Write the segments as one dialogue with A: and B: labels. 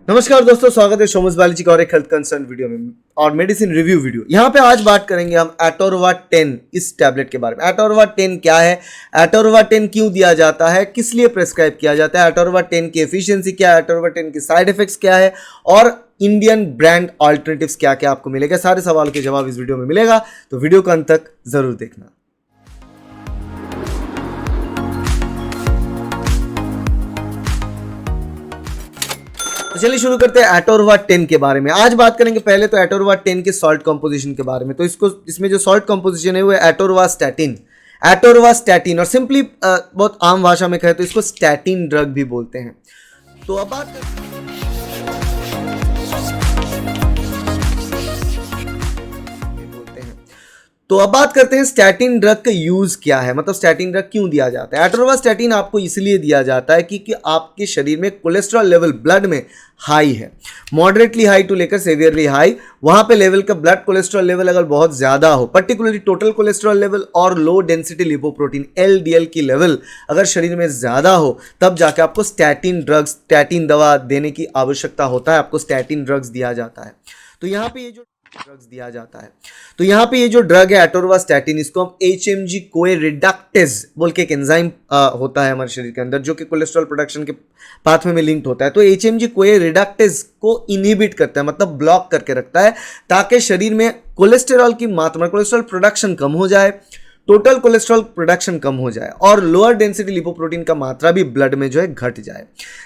A: नमस्कार दोस्तों, स्वागत है सोमस बालाजी का और एक हेल्थ कंसर्न वीडियो में और मेडिसिन रिव्यू वीडियो। यहाँ पे आज बात करेंगे हम एटोरवा 10 इस टैबलेट के बारे में। एटोरवा 10 क्या है, एटोरवा 10 क्यों दिया जाता है, किस लिए प्रेस्क्राइब किया जाता है, एटोरवा 10 की एफिशिएंसी क्या है, एटोरवा 10 के साइड इफेक्ट्स क्या है और इंडियन ब्रांड ऑल्टरनेटिव्स क्या क्या आपको मिलेगा। सारे सवालों के जवाब इस वीडियो में मिलेगा, तो वीडियो को अंत तक जरूर देखना। तो चलिए शुरू करते हैं एटोरवा 10 के बारे में। आज बात करेंगे पहले तो एटोरवा 10 के सॉल्ट कंपोजिशन के बारे में। तो इसमें जो सॉल्ट कंपोजिशन है वो है एटोरवास्टैटिन। एटोरवास्टैटिन और सिंपली बहुत आम भाषा में कहे तो इसको स्टैटिन ड्रग भी बोलते हैं। तो अब बात करते हैं स्टैटिन ड्रग का यूज क्या है, मतलब स्टैटिन ड्रग क्यों दिया जाता है। एटोरवास्टैटिन आपको इसलिए दिया जाता है क्योंकि आपके शरीर में कोलेस्ट्रॉल लेवल ब्लड में हाई है, मॉडरेटली हाई टू लेकर सेवियरली हाई। वहां पे लेवल का ब्लड कोलेस्ट्रॉल लेवल अगर बहुत ज्यादा हो, पर्टिकुलरली टोटल कोलेस्ट्रॉल लेवल और लो डेंसिटी लिपोप्रोटीन LDL की लेवल अगर शरीर में ज्यादा हो, तब जाके आपको स्टैटिन ड्रग्स, स्टैटिन दवा देने की आवश्यकता होता है, आपको स्टैटिन ड्रग्स दिया जाता है। तो यहाँ पे ये जो ड्रग्स दिया जाता है, तो यहाँ पे ये जो ड्रग है एटोरवास्टैटिन, इसको हम HMG कोए रिडक्टेज बोल के एक एंजाइम होता है हमारे शरीर के अंदर जो कि कोलेस्ट्रॉल प्रोडक्शन के पाथवे में लिंक्ड होता है। तो HMG कोए रिडक्टेज को इनहिबिट करता है, मतलब ब्लॉक करके रखता है, ताकि शरीर में कोलेस्टेरॉल की मात्रा, कोलेस्ट्रॉल प्रोडक्शन कम हो जाए, टोटल कोलेस्ट्रॉल प्रोडक्शन कम हो जाए और लोअर डेंसिटी लिपोप्रोटीन का मात्रा भी ब्लड में जो है घट जाए।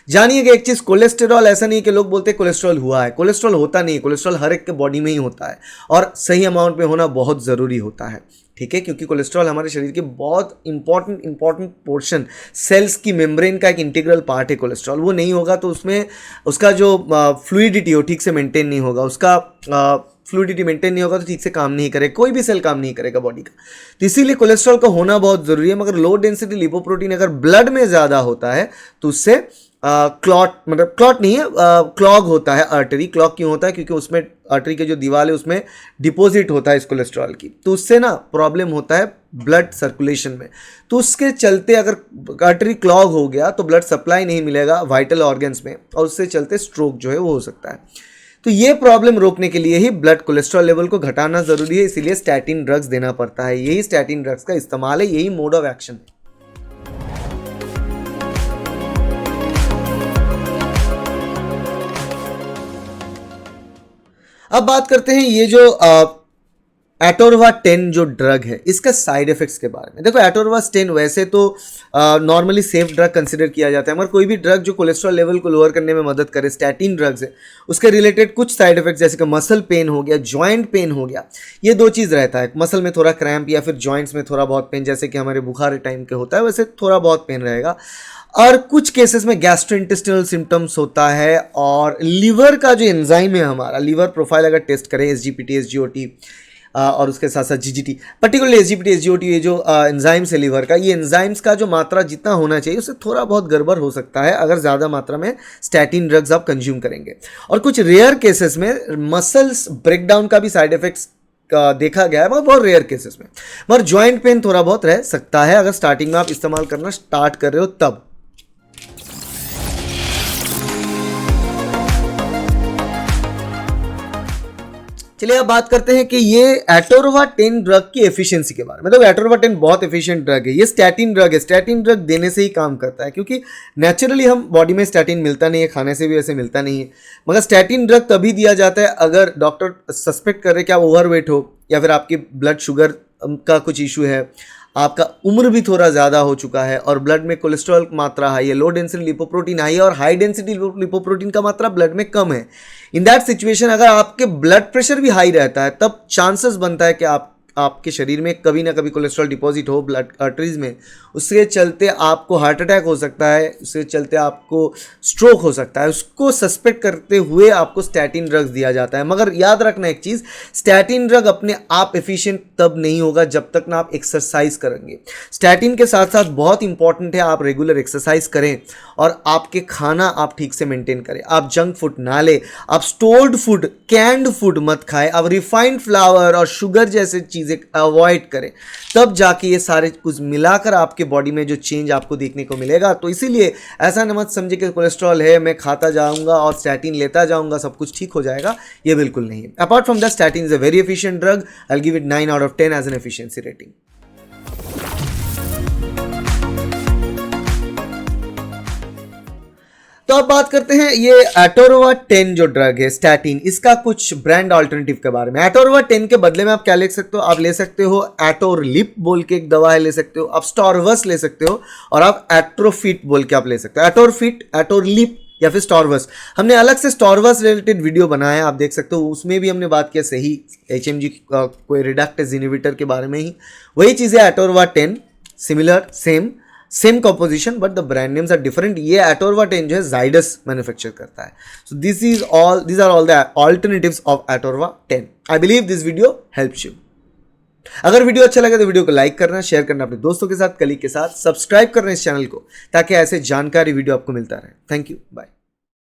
A: जानिएगा एक चीज, कोलेस्टेरॉल ऐसा नहीं कि लोग बोलते हैं कोलेस्ट्रॉल हुआ है, कोलेस्ट्रॉल होता नहीं है। कोलेस्ट्रॉल हर एक के बॉडी में ही होता है और सही अमाउंट में होना बहुत जरूरी होता है, ठीक है, क्योंकि कोलेस्ट्रॉल हमारे शरीर के बहुत इंपॉर्टेंट पोर्शन, सेल्स की मेम्ब्रेन का एक इंटीग्रल पार्ट है कोलेस्ट्रॉल। वो नहीं होगा तो उसमें उसका जो फ्लूइडिटी हो ठीक से मेंटेन नहीं होगा, उसका फ्लूइडिटी मेंटेन नहीं होगा तो ठीक से काम नहीं करेगा, कोई भी सेल काम नहीं करेगा बॉडी का। तो इसीलिए कोलेस्ट्रॉल का होना बहुत जरूरी है। मगर लो डेंसिटी लिपोप्रोटीन अगर ब्लड में ज्यादा होता है तो उससे क्लॉट नहीं है, क्लॉग होता है आर्टरी। क्लॉग क्यों होता है? क्योंकि उसमें आर्टरी के जो दीवार है उसमें डिपॉजिट होता है इस कोलेस्ट्रॉल की, तो उससे ना प्रॉब्लम होता है ब्लड सर्कुलेशन में। तो उसके चलते अगर आर्टरी क्लॉग हो गया तो ब्लड सप्लाई नहीं मिलेगा वाइटल ऑर्गन्स में और उससे चलते स्ट्रोक जो है वो हो सकता है। तो ये प्रॉब्लम रोकने के लिए ही ब्लड कोलेस्ट्रॉल लेवल को घटाना जरूरी है, इसीलिए स्टैटिन ड्रग्स देना पड़ता है। यही स्टैटिन ड्रग्स का इस्तेमाल है, यही मोड ऑफ एक्शन है। अब बात करते हैं ये जो एटोरवा 10 जो ड्रग है इसका साइड इफेक्ट्स के बारे में। देखो एटोरवा 10 वैसे तो नॉर्मली सेफ ड्रग कंसिडर किया जाता है, मगर कोई भी ड्रग जो कोलेस्ट्रॉल लेवल को लोअर करने में मदद करे, स्टैटिन ड्रग्स है, उसके रिलेटेड कुछ साइड इफेक्ट्स जैसे कि मसल पेन हो गया, जॉइंट पेन हो गया, ये दो चीज़ रहता है। मसल में थोड़ा क्रैम्प या फिर जॉइंट्स में थोड़ा बहुत पेन, जैसे कि हमारे बुखार टाइम के होता है वैसे थोड़ा बहुत पेन रहेगा। और कुछ केसेस में गैस्ट्रोइंटेस्टिनल सिम्टम्स होता है और लीवर का जो एंजाइम है, हमारा लीवर प्रोफाइल अगर टेस्ट करें SGPT SGOT और उसके साथ साथ GGT, पर्टिकुलरली SGPT SGOT, ये जो एंजाइम्स है लीवर का, ये एंजाइम्स का जो मात्रा जितना होना चाहिए उससे थोड़ा बहुत गड़बड़ हो सकता है अगर ज़्यादा मात्रा में स्टैटिन ड्रग्स आप कंज्यूम करेंगे। और कुछ रेयर केसेस में मसल्स ब्रेकडाउन का भी साइड इफेक्ट्स देखा गया है, बहुत रेयर केसेस में। मगर जॉइंट पेन थोड़ा बहुत रह सकता है अगर स्टार्टिंग में आप इस्तेमाल करना स्टार्ट कर रहे हो तब। चलिए अब बात करते हैं कि ये एटोरवा 10 ड्रग की एफिशिएंसी के बारे में। मतलब एटोरवा 10 बहुत एफिशिएंट ड्रग है, ये स्टैटिन ड्रग है, स्टैटिन ड्रग देने से ही काम करता है, क्योंकि नेचुरली हम बॉडी में स्टैटिन मिलता नहीं है, खाने से भी वैसे मिलता नहीं है। मगर स्टैटिन ड्रग तभी दिया जाता है अगर डॉक्टर सस्पेक्ट करे कि आप ओवरवेट हो या फिर आपकी ब्लड शुगर का कुछ इशू है, आपका उम्र भी थोड़ा ज़्यादा हो चुका है और ब्लड में कोलेस्ट्रॉल मात्रा हाई है, लो डेंसिटी लिपोप्रोटीन हाई है और हाई डेंसिटी लिपोप्रोटीन का मात्रा ब्लड में कम है। इन दैट सिचुएशन अगर आपके ब्लड प्रेशर भी हाई रहता है तब चांसेस बनता है कि आपके शरीर में कभी ना कभी कोलेस्ट्रॉल डिपॉजिट हो ब्लड आर्टरीज में, उसके चलते आपको हार्ट अटैक हो सकता है, उसके चलते आपको स्ट्रोक हो सकता है। उसको सस्पेक्ट करते हुए आपको स्टैटिन ड्रग्स दिया जाता है। मगर याद रखना एक चीज़, स्टैटिन ड्रग अपने आप एफिशिएंट तब नहीं होगा जब तक ना आप एक्सरसाइज करेंगे। स्टैटिन के साथ साथ बहुत इंपॉर्टेंट है आप रेगुलर एक्सरसाइज करें और आपके खाना आप ठीक से मेंटेन करें। आप जंक फूड ना ले, आप स्टोर्ड फूड, कैंड फूड मत खाएं, आप रिफाइंड फ्लावर और शुगर जैसे चीज़ चीज़ें अवॉइड करें, तब जाके ये सारे कुछ मिलाकर आपके बॉडी में जो चेंज आपको देखने को मिलेगा। तो इसीलिए ऐसा न मत समझे कि कोलेस्ट्रॉल है, मैं खाता जाऊंगा और स्टैटिन लेता जाऊंगा सब कुछ ठीक हो जाएगा, ये बिल्कुल नहीं है। Apart from that, statin is a very efficient drug. I will give it 9 out of 10 as an efficiency rating. तो अब बात करते हैं ये एटोरवा 10 जो ड्रग है स्टैटिन, इसका कुछ ब्रांड अल्टरनेटिव के बारे में। एटोरवा 10 के बदले में आप क्या ले सकते हो, आप ले सकते हो एटोरलिप बोल के एक दवा है, ले सकते हो आप स्टॉरवस ले सकते हो, और आप एट्रोफिट बोल के आप ले सकते हो। एटोरफिट, एटोरलिप या फिर स्टॉरवस। हमने अलग से स्टॉरवस रिलेटेड वीडियो बनाया है, आप देख सकते हो, उसमें भी हमने बात किया सही HMG कोई रिडक्टेज इनहिबिटर के बारे में ही। वही चीज़ है Atorva 10, similar same composition but the brand names are different. ये एटोरवा 10 जो है जाइडस मैन्युफैक्चर करता है। So these are all the alternatives of Atorva 10। I believe this video helps you. अगर वीडियो अच्छा लगे तो वीडियो को लाइक करना, शेयर करना अपने दोस्तों के साथ, कलीग के साथ, सब्सक्राइब करना इस चैनल को, ताकि ऐसे जानकारी वीडियो आपको मिलता रहे। Thank you, bye.